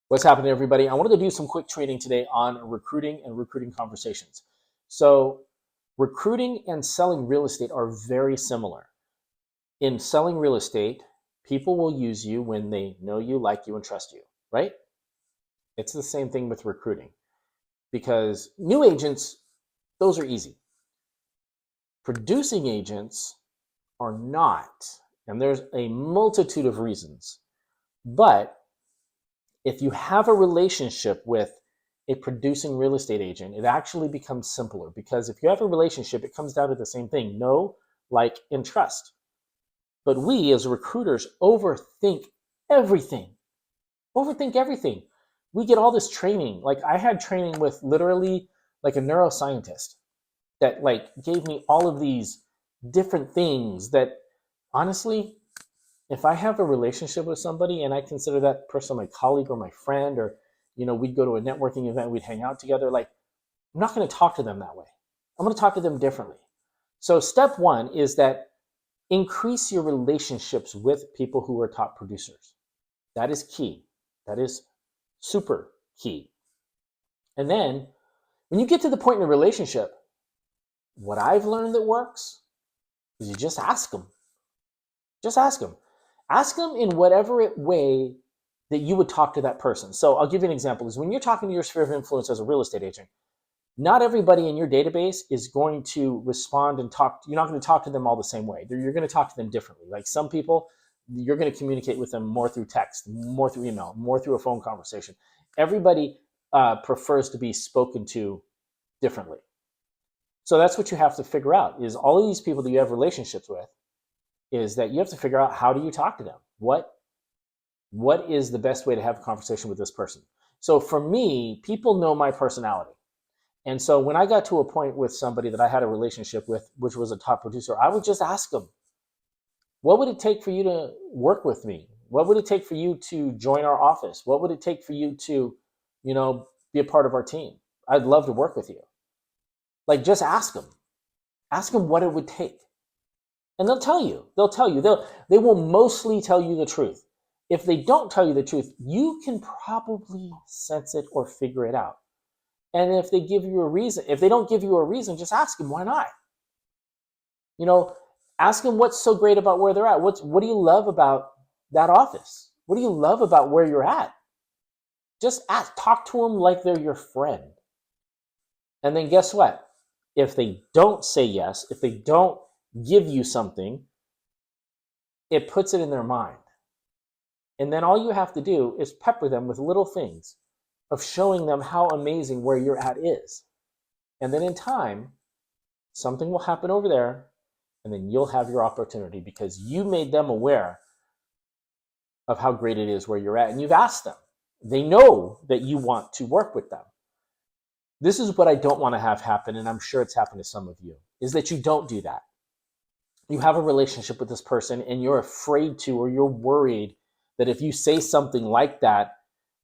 What's happening, everybody? I wanted to do some quick training today on recruiting and recruiting conversations. So recruiting and selling real estate are very similar. In selling real estate, people will use you when they know you, like you, and trust you, right? It's the same thing with recruiting because new agents, those are easy. Producing agents are not, and there's a multitude of reasons. But if you have a relationship with a producing real estate agent, it actually becomes simpler because if you have a relationship, it comes down to the same thing: know, like, and trust. But we as recruiters overthink everything. Overthink everything. We get all this training. Like I had training with literally like a neuroscientist that like gave me all of these different things that honestly, if I have a relationship with somebody and I consider that person my colleague or my friend, or we'd go to a networking event, we'd hang out together, like I'm not going to talk to them that way. I'm going to talk to them differently. So step one is that increase your relationships with people who are top producers. That is key. That is super key. And then when you get to the point in a relationship, what I've learned that works is you just ask them. Just ask them. Ask them in whatever way that you would talk to that person. So I'll give you an example. Is when you're talking to your sphere of influence as a real estate agent, not everybody in your database is going to respond and talk. You're not going to talk to them all the same way. You're going to talk to them differently. Like some people, you're going to communicate with them more through text, more through email, more through a phone conversation. Everybody prefers to be spoken to differently. So that's what you have to figure out is all of these people that you have relationships with, is that you have to figure out how do you talk to them? What is the best way to have a conversation with this person? So for me, people know my personality. And so when I got to a point with somebody that I had a relationship with, which was a top producer, I would just ask them, what would it take for you to work with me? What would it take for you to join our office? What would it take for you to, be a part of our team? I'd love to work with you. Like just ask them. Ask them what it would take. And they'll tell you. They will mostly tell you the truth. If they don't tell you the truth, you can probably sense it or figure it out. And if they give you a reason, if they don't give you a reason, just ask them, why not? Ask them what's so great about where they're at. What do you love about that office? What do you love about where you're at? Just talk to them like they're your friend. And then guess what? If they don't say yes, if they don't give you something, it puts it in their mind. And then all you have to do is pepper them with little things of showing them how amazing where you're at is. And then in time, something will happen over there, and then you'll have your opportunity because you made them aware of how great it is where you're at, and you've asked them. They know that you want to work with them. This is what I don't want to have happen, and I'm sure it's happened to some of you, is that you don't do that. You have a relationship with this person and you're afraid to, or you're worried that if you say something like that,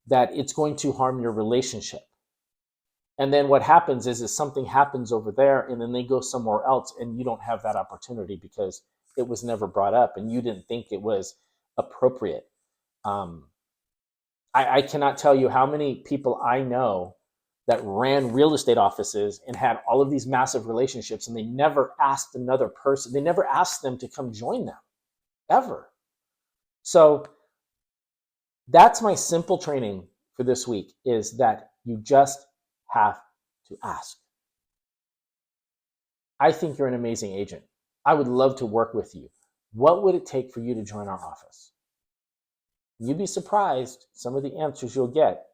that it's going to harm your relationship. And then what happens is something happens over there and then they go somewhere else and you don't have that opportunity because it was never brought up and you didn't think it was appropriate. I cannot tell you how many people I know that ran real estate offices and had all of these massive relationships and they never asked another person. They never asked them to come join them, ever. So that's my simple training for this week, is that you just have to ask. I think you're an amazing agent. I would love to work with you. What would it take for you to join our office? You'd be surprised some of the answers you'll get.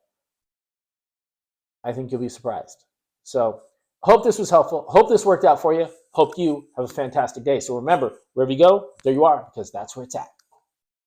I think you'll be surprised. So hope this was helpful. Hope this worked out for you. Hope you have a fantastic day. So remember, wherever you go, there you are, because that's where it's at.